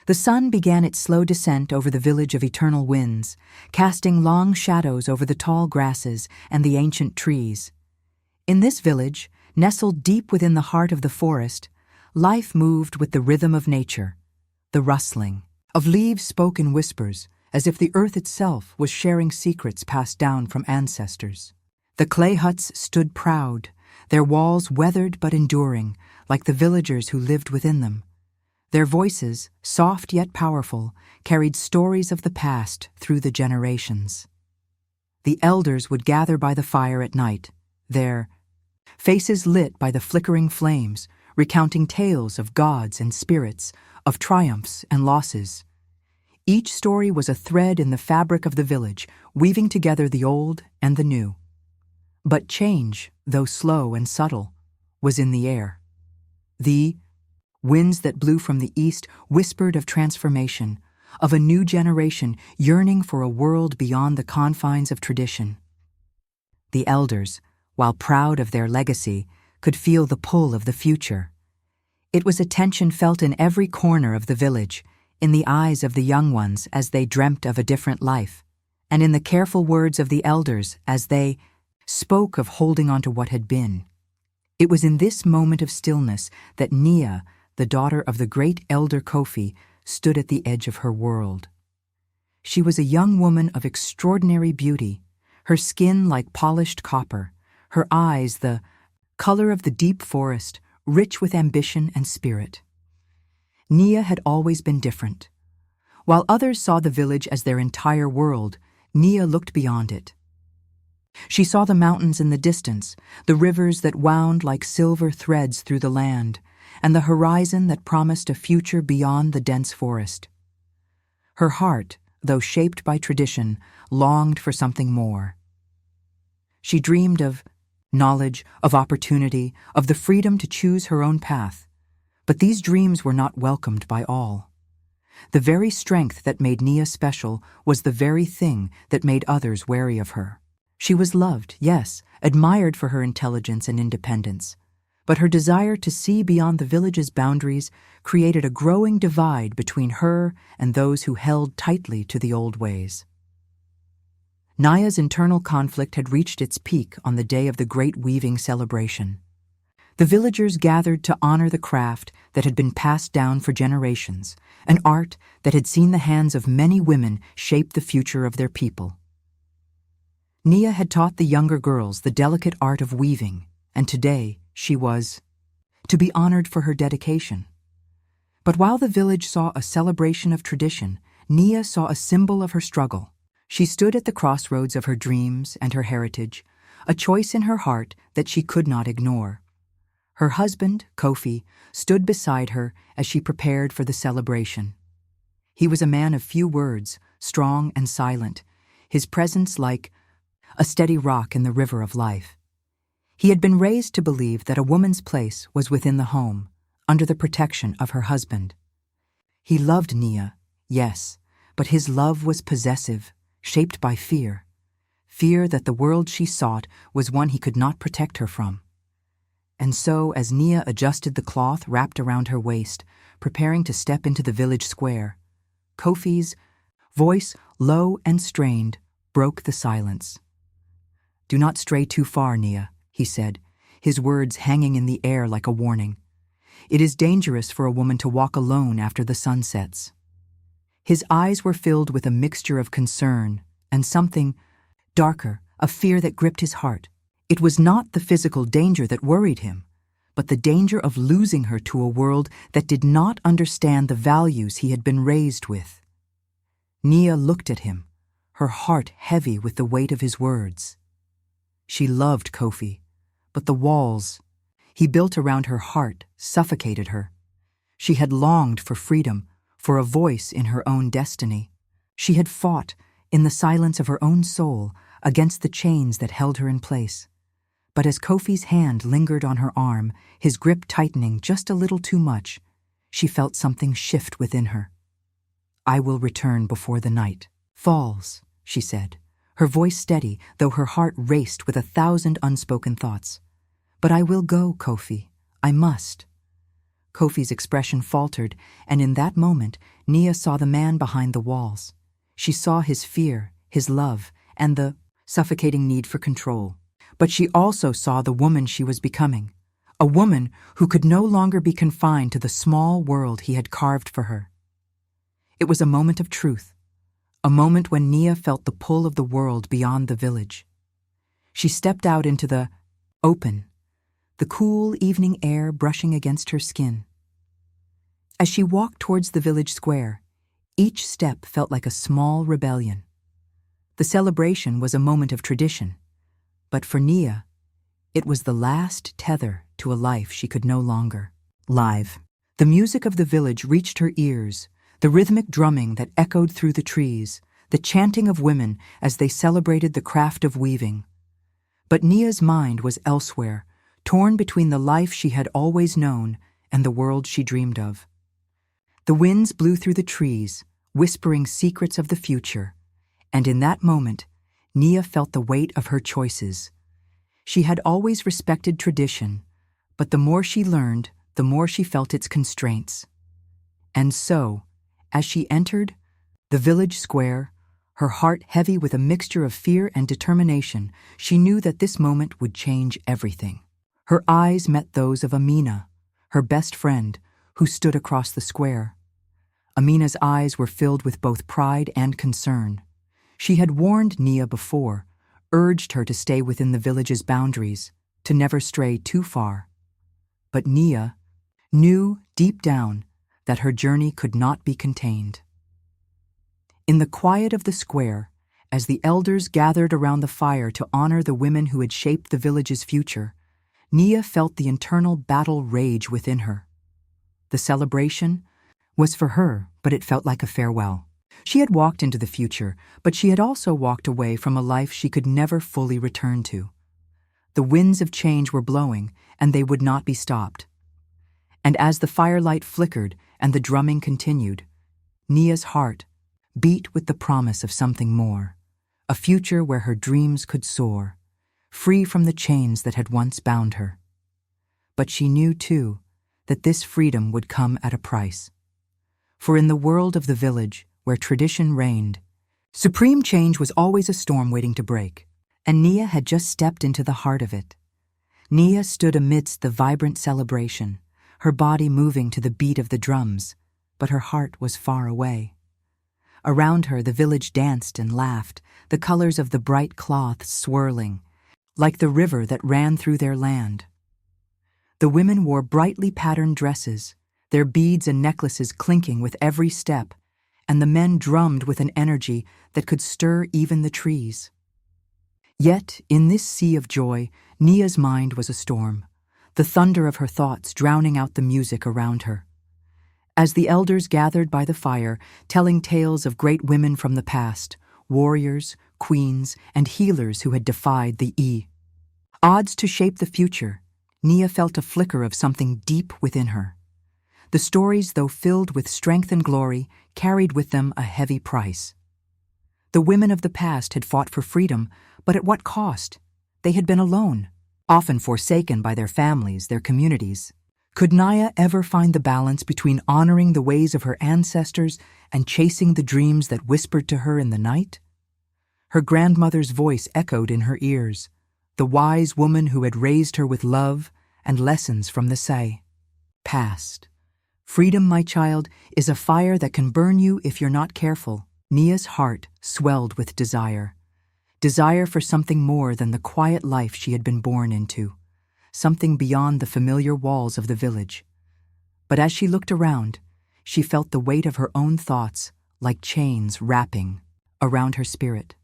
The sun began its slow descent over the village of eternal winds, casting long shadows over the tall grasses and the ancient trees. In this village, nestled deep within the heart of the forest, life moved with the rhythm of nature. The rustling of leaves spoke in whispers, as if the earth itself was sharing secrets passed down from ancestors. The clay huts stood proud, their walls weathered but enduring, like the villagers who lived within them. Their voices, soft yet powerful, carried stories of the past through the generations. The elders would gather by the fire at night, their faces lit by the flickering flames, recounting tales of gods and spirits, of triumphs and losses. Each story was a thread in the fabric of the village, weaving together the old and the new. But change, though slow and subtle, was in the air. The winds that blew from the east whispered of transformation, of a new generation yearning for a world beyond the confines of tradition. The elders, while proud of their legacy, could feel the pull of the future. It was a tension felt in every corner of the village, in the eyes of the young ones as they dreamt of a different life, and in the careful words of the elders as they spoke of holding on to what had been. It was in this moment of stillness that Nia, the daughter of the great elder Kofi, stood at the edge of her world. She was a young woman of extraordinary beauty, her skin like polished copper, her eyes the color of the deep forest, rich with ambition and spirit. Nia had always been different. While others saw the village as their entire world, Nia looked beyond it. She saw the mountains in the distance, the rivers that wound like silver threads through the land, and the horizon that promised a future beyond the dense forest. Her heart, though shaped by tradition, longed for something more. She dreamed of knowledge, of opportunity, of the freedom to choose her own path. But these dreams were not welcomed by all. The very strength that made Nia special was the very thing that made others wary of her. She was loved, yes, admired for her intelligence and independence, but her desire to see beyond the village's boundaries created a growing divide between her and those who held tightly to the old ways. Nia's internal conflict had reached its peak on the day of the great weaving celebration. The villagers gathered to honor the craft that had been passed down for generations, an art that had seen the hands of many women shape the future of their people. Nia had taught the younger girls the delicate art of weaving, and today she was to be honored for her dedication. But while the village saw a celebration of tradition, Nia saw a symbol of her struggle. She stood at the crossroads of her dreams and her heritage, a choice in her heart that she could not ignore. Her husband, Kofi, stood beside her as she prepared for the celebration. He was a man of few words, strong and silent, his presence like a steady rock in the river of life. He had been raised to believe that a woman's place was within the home, under the protection of her husband. He loved Nia, yes, but his love was possessive, shaped by fear. Fear that the world she sought was one he could not protect her from. And so, as Nia adjusted the cloth wrapped around her waist, preparing to step into the village square, Kofi's voice, low and strained, broke the silence. "Do not stray too far, Nia," he said, his words hanging in the air like a warning. "It is dangerous for a woman to walk alone after the sun sets." His eyes were filled with a mixture of concern and something darker, a fear that gripped his heart. It was not the physical danger that worried him, but the danger of losing her to a world that did not understand the values he had been raised with. Nia looked at him, her heart heavy with the weight of his words. She loved Kofi, but the walls he built around her heart suffocated her. She had longed for freedom, for a voice in her own destiny. She had fought, in the silence of her own soul, against the chains that held her in place. But as Kofi's hand lingered on her arm, his grip tightening just a little too much, she felt something shift within her. "I will return before the night falls," she said, her voice steady, though her heart raced with 1,000 unspoken thoughts. "But I will go, Kofi. I must." Kofi's expression faltered, and in that moment, Nia saw the man behind the walls. She saw his fear, his love, and the suffocating need for control. But she also saw the woman she was becoming, a woman who could no longer be confined to the small world he had carved for her. It was a moment of truth, a moment when Nia felt the pull of the world beyond the village. She stepped out into the open, the cool evening air brushing against her skin. As she walked towards the village square, each step felt like a small rebellion. The celebration was a moment of tradition, but for Nia, it was the last tether to a life she could no longer live. The music of the village reached her ears, the rhythmic drumming that echoed through the trees, the chanting of women as they celebrated the craft of weaving. But Nia's mind was elsewhere, torn between the life she had always known and the world she dreamed of. The winds blew through the trees, whispering secrets of the future, and in that moment, Nia felt the weight of her choices. She had always respected tradition, but the more she learned, the more she felt its constraints. And so, as she entered the village square, her heart heavy with a mixture of fear and determination, she knew that this moment would change everything. Her eyes met those of Amina, her best friend, who stood across the square. Amina's eyes were filled with both pride and concern. She had warned Nia before, urged her to stay within the village's boundaries, to never stray too far. But Nia knew deep down that her journey could not be contained. In the quiet of the square, as the elders gathered around the fire to honor the women who had shaped the village's future, Nia felt the internal battle rage within her. The celebration was for her, but it felt like a farewell. She had walked into the future, but she had also walked away from a life she could never fully return to. The winds of change were blowing, and they would not be stopped. And as the firelight flickered and the drumming continued, Nia's heart beat with the promise of something more, a future where her dreams could soar, free from the chains that had once bound her. But she knew, too, that this freedom would come at a price. For in the world of the village, where tradition reigned, supreme change was always a storm waiting to break, and Nia had just stepped into the heart of it. Nia stood amidst the vibrant celebration, her body moving to the beat of the drums, but her heart was far away. Around her, the village danced and laughed, the colors of the bright cloth swirling, like the river that ran through their land. The women wore brightly patterned dresses, their beads and necklaces clinking with every step, and the men drummed with an energy that could stir even the trees. Yet, in this sea of joy, Nia's mind was a storm, the thunder of her thoughts drowning out the music around her. As the elders gathered by the fire, telling tales of great women from the past, warriors, queens, and healers who had defied the odds to shape the future, Nia felt a flicker of something deep within her. The stories, though filled with strength and glory, carried with them a heavy price. The women of the past had fought for freedom, but at what cost? They had been alone, often forsaken by their families, their communities. Could Nia ever find the balance between honoring the ways of her ancestors and chasing the dreams that whispered to her in the night? Her grandmother's voice echoed in her ears, the wise woman who had raised her with love and lessons from the past. Freedom, my child, is a fire that can burn you if you're not careful. Nia's heart swelled with desire for something more than the quiet life she had been born into, something beyond the familiar walls of the village. But as she looked around, she felt the weight of her own thoughts like chains wrapping around her spirit.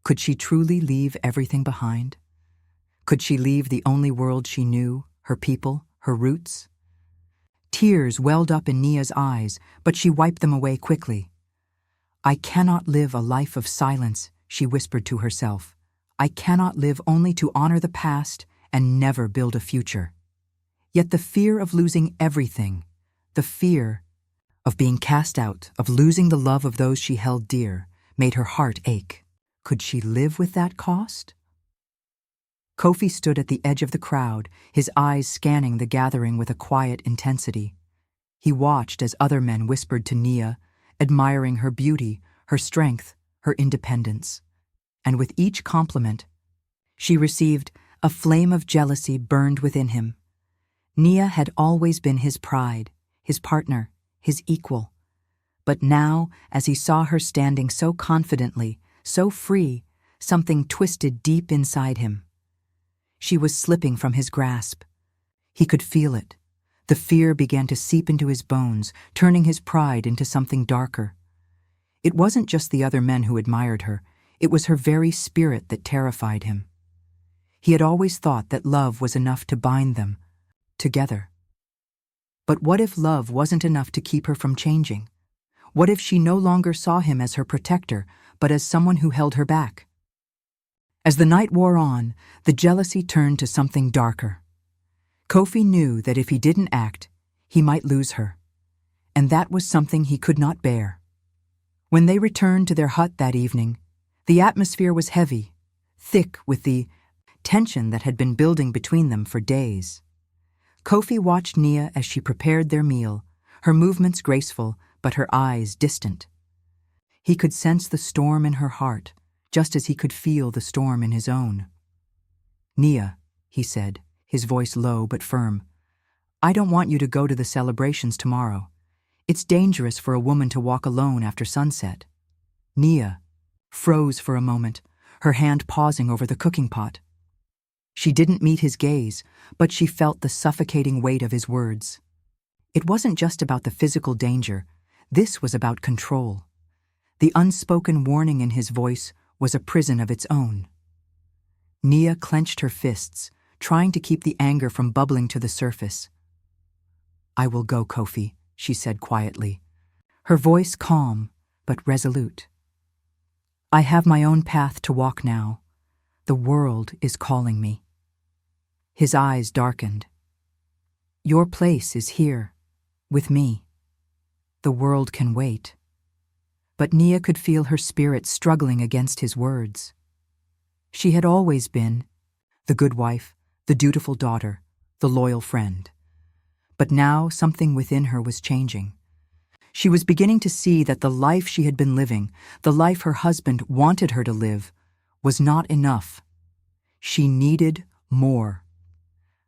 Could she truly leave everything behind? Could she leave the only world she knew, her people, her roots? Tears welled up in Nia's eyes, but she wiped them away quickly. I cannot live a life of silence, she whispered to herself. I cannot live only to honor the past and never build a future. Yet the fear of losing everything, the fear of being cast out, of losing the love of those she held dear, made her heart ache. Could she live with that cost? Kofi stood at the edge of the crowd, his eyes scanning the gathering with a quiet intensity. He watched as other men whispered to Nia, admiring her beauty, her strength, her independence. And with each compliment, she received a flame of jealousy burned within him. Nia had always been his pride, his partner, his equal. But now, as he saw her standing so confidently, so free, something twisted deep inside him. She was slipping from his grasp. He could feel it. The fear began to seep into his bones, turning his pride into something darker. It wasn't just the other men who admired her, it was her very spirit that terrified him. He had always thought that love was enough to bind them together. But what if love wasn't enough to keep her from changing? What if she no longer saw him as her protector, but as someone who held her back? As the night wore on, the jealousy turned to something darker. Kofi knew that if he didn't act, he might lose her. And that was something he could not bear. When they returned to their hut that evening, the atmosphere was heavy, thick with the tension that had been building between them for days. Kofi watched Nia as she prepared their meal, her movements graceful, but her eyes distant. He could sense the storm in her heart, just as he could feel the storm in his own. "Nia," he said, his voice low but firm, "I don't want you to go to the celebrations tomorrow. It's dangerous for a woman to walk alone after sunset." Nia froze for a moment, her hand pausing over the cooking pot. She didn't meet his gaze, but she felt the suffocating weight of his words. It wasn't just about the physical danger, this was about control. The unspoken warning in his voice was a prison of its own. Nia clenched her fists, trying to keep the anger from bubbling to the surface. "I will go, Kofi," she said quietly, her voice calm but resolute. "I have my own path to walk now. The world is calling me." His eyes darkened. "Your place is here, with me. The world can wait." But Nia could feel her spirit struggling against his words. She had always been the good wife, the dutiful daughter, the loyal friend. But now something within her was changing. She was beginning to see that the life she had been living, the life her husband wanted her to live, was not enough. She needed more.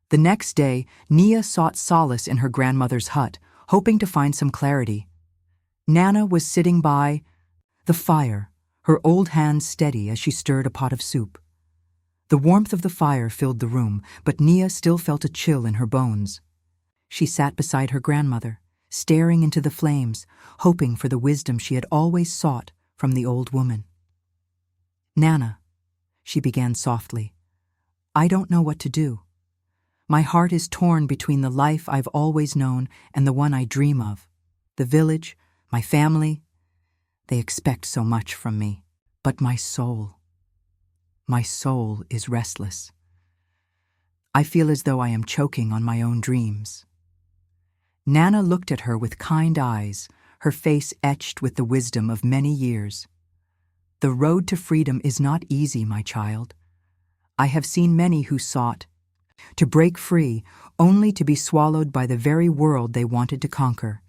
The next day, Nia sought solace in her grandmother's hut, hoping to find some clarity. Nana was sitting by the fire, her old hands steady as she stirred a pot of soup. The warmth of the fire filled the room, but Nia still felt a chill in her bones. She sat beside her grandmother, staring into the flames, hoping for the wisdom she had always sought from the old woman. "Nana," she began softly, "I don't know what to do. My heart is torn between the life I've always known and the one I dream of. The village, my family, they expect so much from me. But my soul is restless. I feel as though I am choking on my own dreams." Nana looked at her with kind eyes, her face etched with the wisdom of many years. "The road to freedom is not easy, my child. I have seen many who sought to break free only to be swallowed by the very world they wanted to conquer.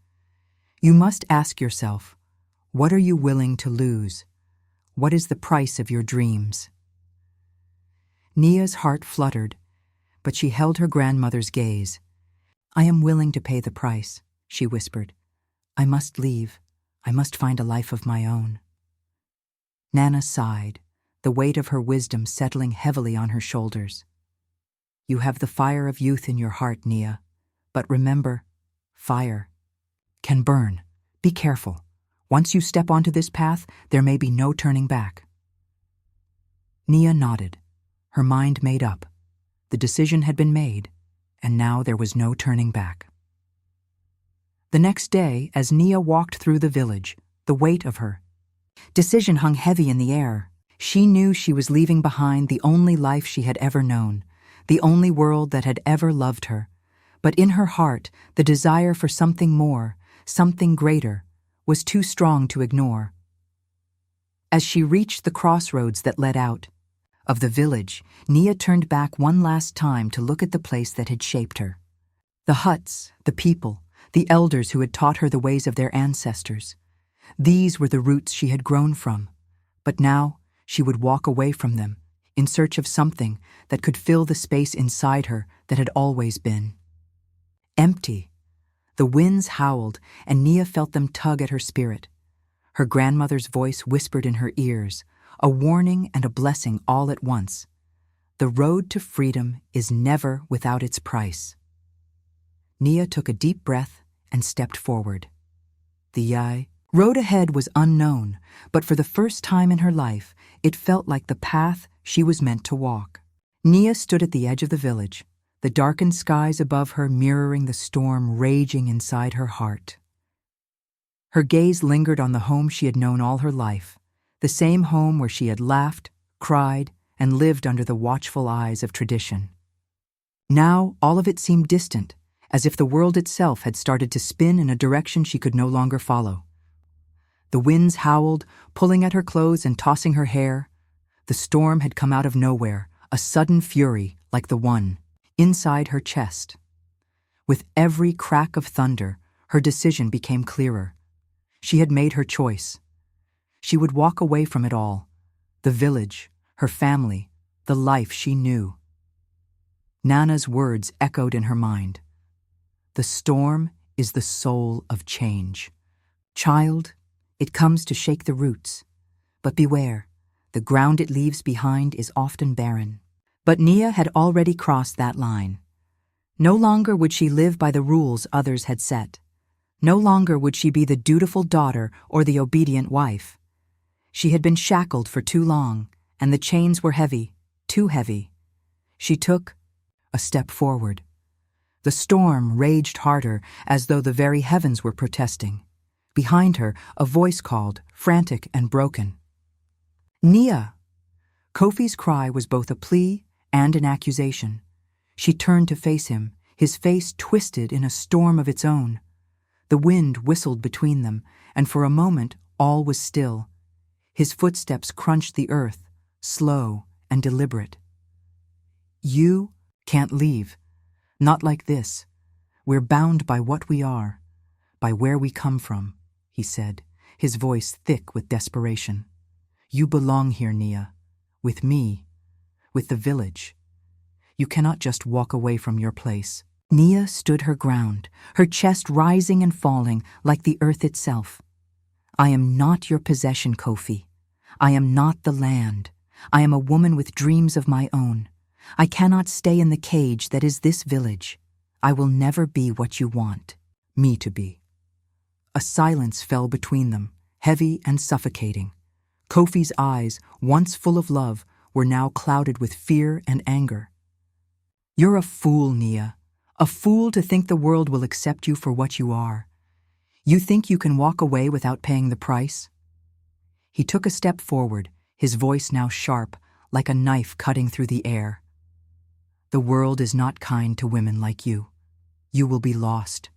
You must ask yourself, what are you willing to lose? What is the price of your dreams?" Nia's heart fluttered, but she held her grandmother's gaze. "I am willing to pay the price," she whispered. "I must leave. I must find a life of my own." Nana sighed, the weight of her wisdom settling heavily on her shoulders. "You have the fire of youth in your heart, Nia. But remember, fire can burn. Be careful. Once you step onto this path, there may be no turning back." Nia nodded, her mind made up. The decision had been made, and now there was no turning back. The next day, as Nia walked through the village, the weight of her decision hung heavy in the air. She knew she was leaving behind the only life she had ever known, the only world that had ever loved her. But in her heart, the desire for something more, something greater, was too strong to ignore. As she reached the crossroads that led out, of the village, Nia turned back one last time to look at the place that had shaped her. The huts, the people, the elders who had taught her the ways of their ancestors. These were the roots she had grown from. But now she would walk away from them, in search of something that could fill the space inside her that had always been empty. The winds howled, and Nia felt them tug at her spirit. Her grandmother's voice whispered in her ears, a warning and a blessing all at once. The road to freedom is never without its price. Nia took a deep breath and stepped forward. The road ahead was unknown, but for the first time in her life, it felt like the path she was meant to walk. Nia stood at the edge of the village, the darkened skies above her mirroring the storm raging inside her heart. Her gaze lingered on the home she had known all her life, the same home where she had laughed, cried, and lived under the watchful eyes of tradition. Now all of it seemed distant, as if the world itself had started to spin in a direction she could no longer follow. The winds howled, pulling at her clothes and tossing her hair. The storm had come out of nowhere, a sudden fury like the one inside her chest. With every crack of thunder, her decision became clearer. She had made her choice. She would walk away from it all, the village, her family, the life she knew. Nana's words echoed in her mind. The storm is the soul of change. Child, it comes to shake the roots. But beware, the ground it leaves behind is often barren. But Nia had already crossed that line. No longer would she live by the rules others had set. No longer would she be the dutiful daughter or the obedient wife. She had been shackled for too long, and the chains were heavy, too heavy. She took a step forward. The storm raged harder, as though the very heavens were protesting. Behind her, a voice called, frantic and broken. Nia! Kofi's cry was both a plea and an accusation. She turned to face him, his face twisted in a storm of its own. The wind whistled between them, and for a moment all was still. His footsteps crunched the earth, slow and deliberate. You can't leave. Not like this. We're bound by what we are, by where we come from, he said, his voice thick with desperation. You belong here, Nia, with me, with the village. You cannot just walk away from your place. Nia stood her ground, her chest rising and falling like the earth itself. I am not your possession, Kofi. I am not the land. I am a woman with dreams of my own. I cannot stay in the cage that is this village. I will never be what you want me to be. A silence fell between them, heavy and suffocating. Kofi's eyes, once full of love, were now clouded with fear and anger. You're a fool, Nia. A fool to think the world will accept you for what you are. You think you can walk away without paying the price? He took a step forward, his voice now sharp, like a knife cutting through the air. The world is not kind to women like you. You will be lost.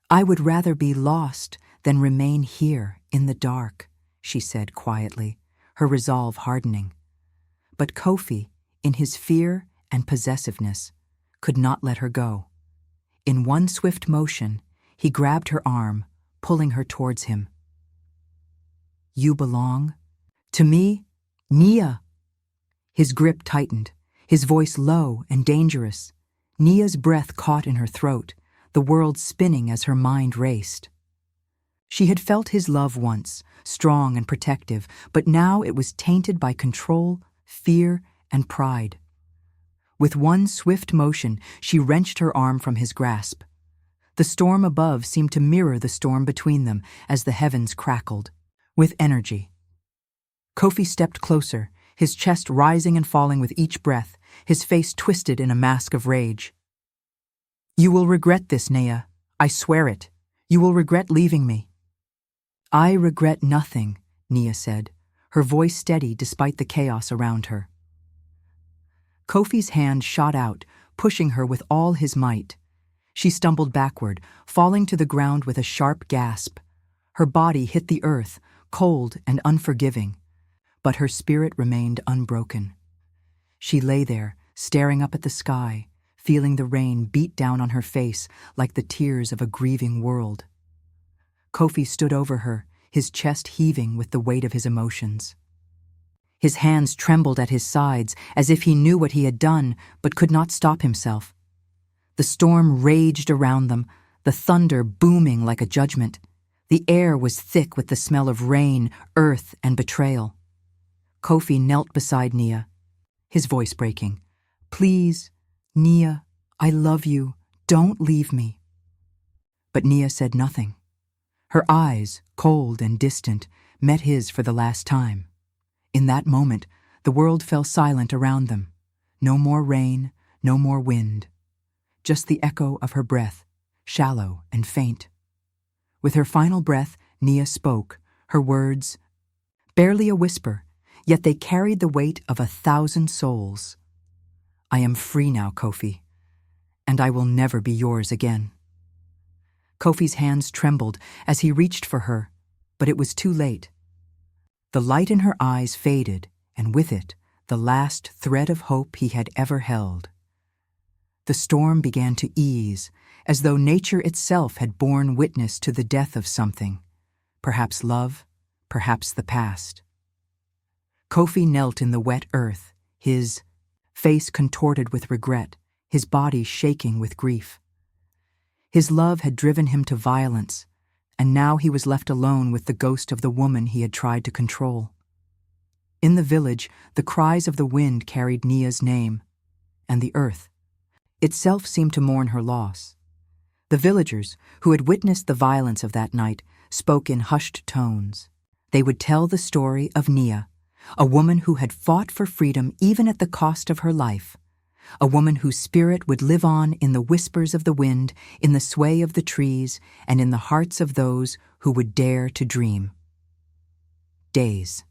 I would rather be lost than remain here in the dark, she said quietly, her resolve hardening. But Kofi, in his fear and possessiveness, could not let her go. In one swift motion, he grabbed her arm, pulling her towards him. You belong to me, Nia. His grip tightened, his voice low and dangerous. Nia's breath caught in her throat, the world spinning as her mind raced. She had felt his love once, strong and protective, but now it was tainted by control, fear, and pride. With one swift motion, she wrenched her arm from his grasp. The storm above seemed to mirror the storm between them as the heavens crackled. With energy. Kofi stepped closer, his chest rising and falling with each breath, his face twisted in a mask of rage. You will regret this, Nia. I swear it. You will regret leaving me. I regret nothing, Nia said, her voice steady despite the chaos around her. Kofi's hand shot out, pushing her with all his might. She stumbled backward, falling to the ground with a sharp gasp. Her body hit the earth, cold and unforgiving, but her spirit remained unbroken. She lay there, staring up at the sky, feeling the rain beat down on her face like the tears of a grieving world. Kofi stood over her, his chest heaving with the weight of his emotions. His hands trembled at his sides as if he knew what he had done but could not stop himself. The storm raged around them, the thunder booming like a judgment. The air was thick with the smell of rain, earth, and betrayal. Kofi knelt beside Nia, his voice breaking. "Please, Nia, I love you. Don't leave me." But Nia said nothing. Her eyes, cold and distant, met his for the last time. In that moment, the world fell silent around them. No more rain, no more wind. Just the echo of her breath, shallow and faint. With her final breath, Nia spoke, her words barely a whisper, yet they carried the weight of 1,000 souls. "I am free now, Kofi, and I will never be yours again." Kofi's hands trembled as he reached for her, but it was too late. The light in her eyes faded, and with it, the last thread of hope he had ever held. The storm began to ease, as though nature itself had borne witness to the death of something, perhaps love, perhaps the past. Kofi knelt in the wet earth, his face contorted with regret, his body shaking with grief. His love had driven him to violence, and now he was left alone with the ghost of the woman he had tried to control. In the village, the cries of the wind carried Nia's name, and the earth itself seemed to mourn her loss. The villagers, who had witnessed the violence of that night, spoke in hushed tones. They would tell the story of Nia, a woman who had fought for freedom even at the cost of her life, a woman whose spirit would live on in the whispers of the wind, in the sway of the trees, and in the hearts of those who would dare to dream. Days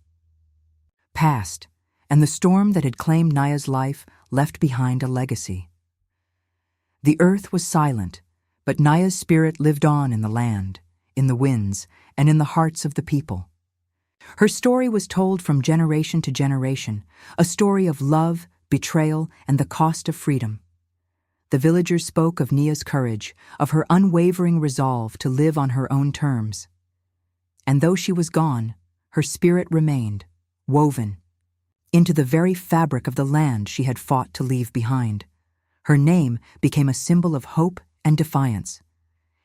passed, and the storm that had claimed Nia's life left behind a legacy. The earth was silent, but Nia's spirit lived on in the land, in the winds, and in the hearts of the people. Her story was told from generation to generation, a story of love, betrayal, and the cost of freedom. The villagers spoke of Nia's courage, of her unwavering resolve to live on her own terms. And though she was gone, her spirit remained, woven into the very fabric of the land she had fought to leave behind. Her name became a symbol of hope and defiance.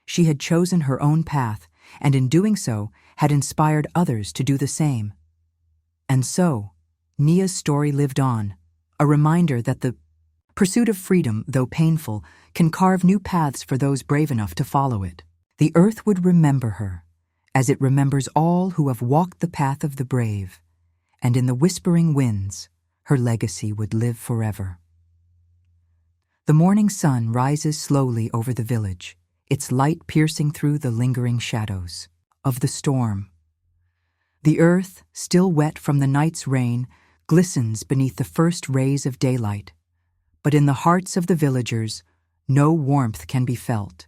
She had chosen her own path, and in doing so, had inspired others to do the same. And so, Nia's story lived on, a reminder that the pursuit of freedom, though painful, can carve new paths for those brave enough to follow it. The earth would remember her, as it remembers all who have walked the path of the brave, and in the whispering winds, her legacy would live forever. The morning sun rises slowly over the village, its light piercing through the lingering shadows of the storm. The earth, still wet from the night's rain, glistens beneath the first rays of daylight. But in the hearts of the villagers, no warmth can be felt.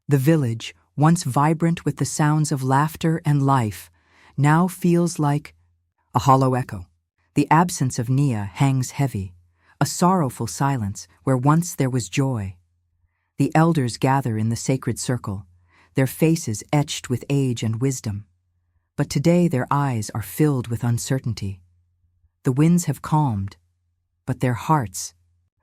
The village, once vibrant with the sounds of laughter and life, now feels like a hollow echo. The absence of Nia hangs heavy, a sorrowful silence where once there was joy. The elders gather in the sacred circle, their faces etched with age and wisdom. But today their eyes are filled with uncertainty. The winds have calmed, but their hearts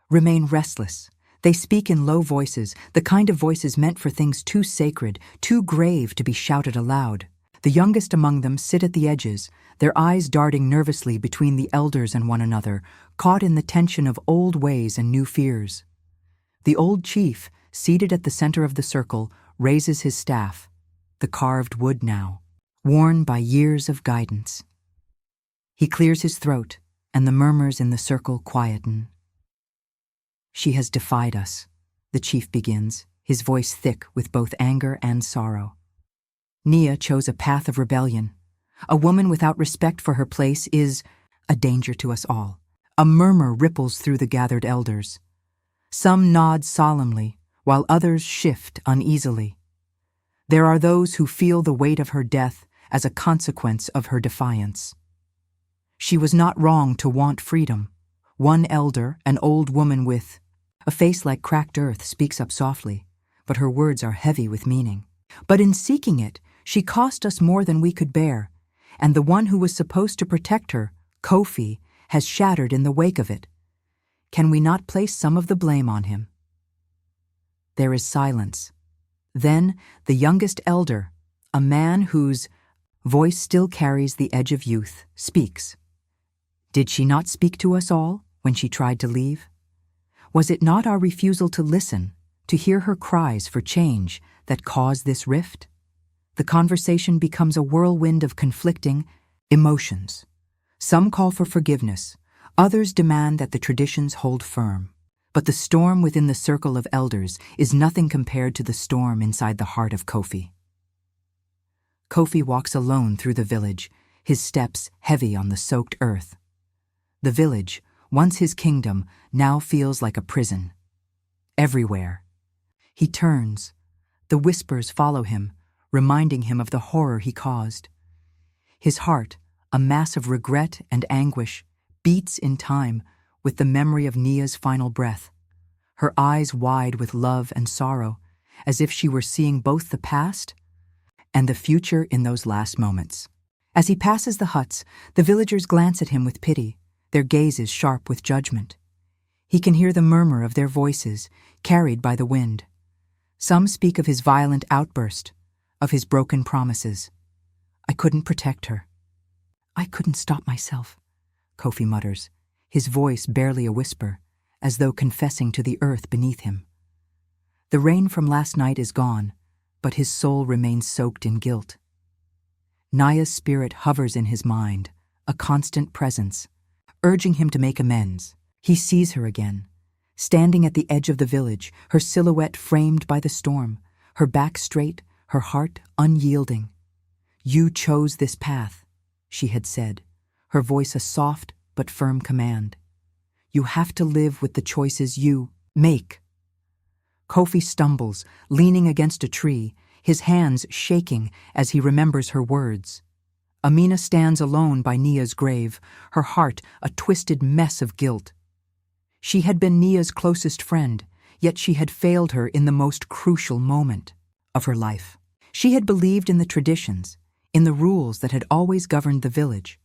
remain restless. They speak in low voices, the kind of voices meant for things too sacred, too grave to be shouted aloud. The youngest among them sit at the edges, their eyes darting nervously between the elders and one another, caught in the tension of old ways and new fears. The old chief, seated at the center of the circle, raises his staff, the carved wood now, worn by years of guidance. He clears his throat, and the murmurs in the circle quieten. "She has defied us," the chief begins, his voice thick with both anger and sorrow. Nia chose a path of rebellion. A woman without respect for her place is a danger to us all. A murmur ripples through the gathered elders. Some nod solemnly, while others shift uneasily. There are those who feel the weight of her death as a consequence of her defiance. She was not wrong to want freedom. One elder, an old woman with a face like cracked earth, speaks up softly, but her words are heavy with meaning. But in seeking it, she cost us more than we could bear, and the one who was supposed to protect her, Kofi, has shattered in the wake of it. Can we not place some of the blame on him? There is silence. Then the youngest elder, a man whose voice still carries the edge of youth, speaks. Did she not speak to us all when she tried to leave? Was it not our refusal to listen, to hear her cries for change, that caused this rift? The conversation becomes a whirlwind of conflicting emotions. Some call for forgiveness, others demand that the traditions hold firm. But the storm within the circle of elders is nothing compared to the storm inside the heart of Kofi. Kofi walks alone through the village, his steps heavy on the soaked earth. The village, once his kingdom, now feels like a prison. Everywhere. He turns. The whispers follow him, reminding him of the horror he caused. His heart, a mass of regret and anguish, beats in time with the memory of Nia's final breath, her eyes wide with love and sorrow, as if she were seeing both the past and the future in those last moments. As he passes the huts, the villagers glance at him with pity, their gazes sharp with judgment. He can hear the murmur of their voices, carried by the wind. Some speak of his violent outburst, of his broken promises. I couldn't protect her. I couldn't stop myself, Kofi mutters, his voice barely a whisper, as though confessing to the earth beneath him. The rain from last night is gone, but his soul remains soaked in guilt. Naya's spirit hovers in his mind, a constant presence, urging him to make amends. He sees her again, standing at the edge of the village, her silhouette framed by the storm, her back straight, her heart unyielding. You chose this path, she had said, her voice a soft but firm command. You have to live with the choices you make. Kofi stumbles, leaning against a tree, his hands shaking as he remembers her words. Amina stands alone by Nia's grave, her heart a twisted mess of guilt. She had been Nia's closest friend, yet she had failed her in the most crucial moment of her life. She had believed in the traditions, in the rules that had always governed the village.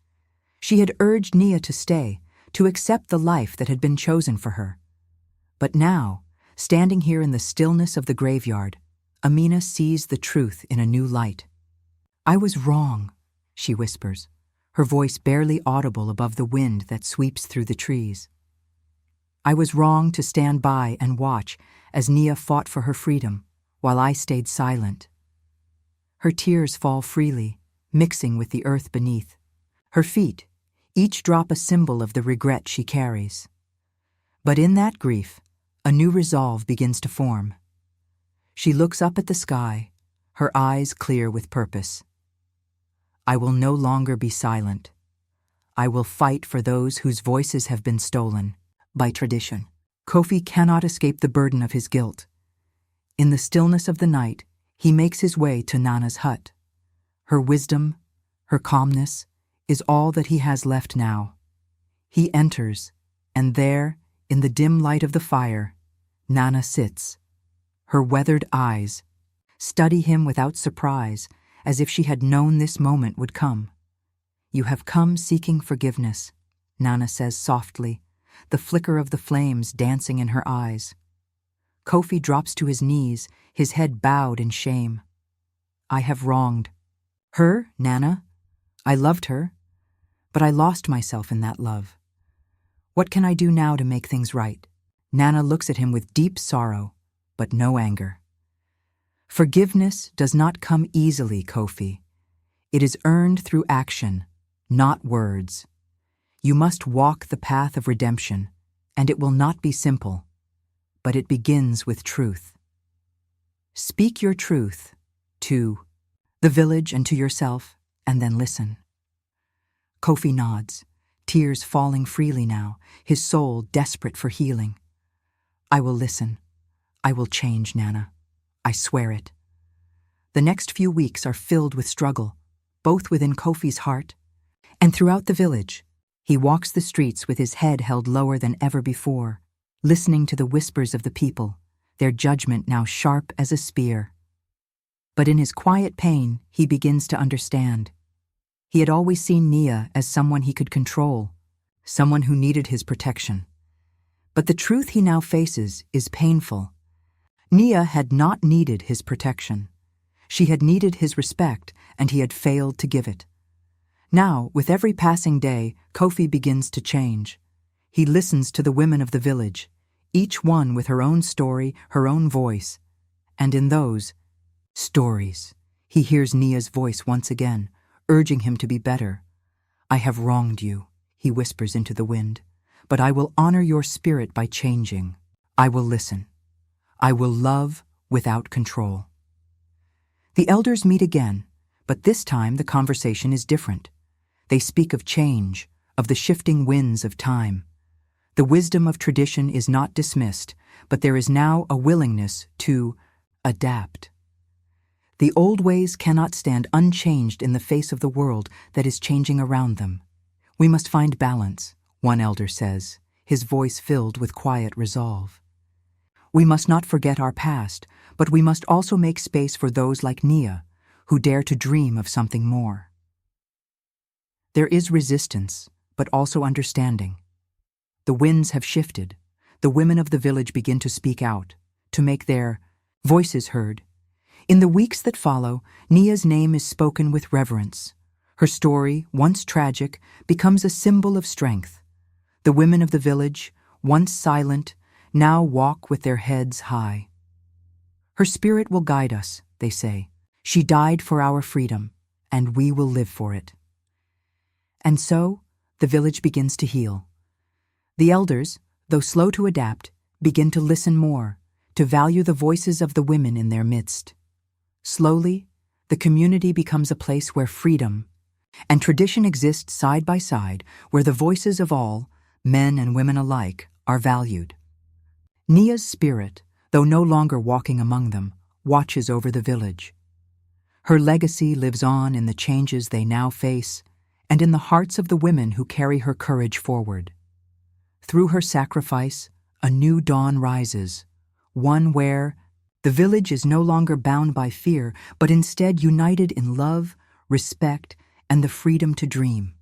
She had urged Nia to stay, to accept the life that had been chosen for her. But now, standing here in the stillness of the graveyard, Amina sees the truth in a new light. I was wrong, she whispers, her voice barely audible above the wind that sweeps through the trees. I was wrong to stand by and watch as Nia fought for her freedom, while I stayed silent. Her tears fall freely, mixing with the earth beneath. Her feet, each drop a symbol of the regret she carries. But in that grief, a new resolve begins to form. She looks up at the sky, her eyes clear with purpose. I will no longer be silent. I will fight for those whose voices have been stolen by tradition. Kofi cannot escape the burden of his guilt. In the stillness of the night, he makes his way to Nana's hut. Her wisdom, her calmness, is all that he has left now. He enters, and there, in the dim light of the fire, Nana sits. Her weathered eyes study him without surprise, as if she had known this moment would come. You have come seeking forgiveness, Nana says softly, the flicker of the flames dancing in her eyes. Kofi drops to his knees, his head bowed in shame. I have wronged her, Nana. I loved her, but I lost myself in that love. What can I do now to make things right? Nana looks at him with deep sorrow, but no anger. Forgiveness does not come easily, Kofi. It is earned through action, not words. You must walk the path of redemption, and it will not be simple, but it begins with truth. Speak your truth to the village and to yourself, and then listen. Kofi nods, tears falling freely now, his soul desperate for healing. I will listen. I will change, Nana. I swear it. The next few weeks are filled with struggle, both within Kofi's heart and throughout the village. He walks the streets with his head held lower than ever before, listening to the whispers of the people, their judgment now sharp as a spear. But in his quiet pain, he begins to understand. He had always seen Nia as someone he could control, someone who needed his protection. But the truth he now faces is painful. Nia had not needed his protection. She had needed his respect, and he had failed to give it. Now, with every passing day, Kofi begins to change. He listens to the women of the village, each one with her own story, her own voice. And in those stories, he hears Nia's voice once again, urging him to be better. "I have wronged you," he whispers into the wind, "but I will honor your spirit by changing. I will listen. I will love without control." The elders meet again, but this time the conversation is different. They speak of change, of the shifting winds of time. The wisdom of tradition is not dismissed, but there is now a willingness to adapt. The old ways cannot stand unchanged in the face of the world that is changing around them. "We must find balance," one elder says, his voice filled with quiet resolve. "We must not forget our past, but we must also make space for those like Nia, who dare to dream of something more." There is resistance, but also understanding. The winds have shifted. The women of the village begin to speak out, to make their voices heard. In the weeks that follow, Nia's name is spoken with reverence. Her story, once tragic, becomes a symbol of strength. The women of the village, once silent, now walk with their heads high. "Her spirit will guide us," they say. "She died for our freedom, and we will live for it." And so, the village begins to heal. The elders, though slow to adapt, begin to listen more, to value the voices of the women in their midst. Slowly, the community becomes a place where freedom and tradition exist side by side, where the voices of all, men and women alike, are valued. Nia's spirit, though no longer walking among them, watches over the village. Her legacy lives on in the changes they now face and in the hearts of the women who carry her courage forward. Through her sacrifice, a new dawn rises, one where the village is no longer bound by fear, but instead united in love, respect, and the freedom to dream.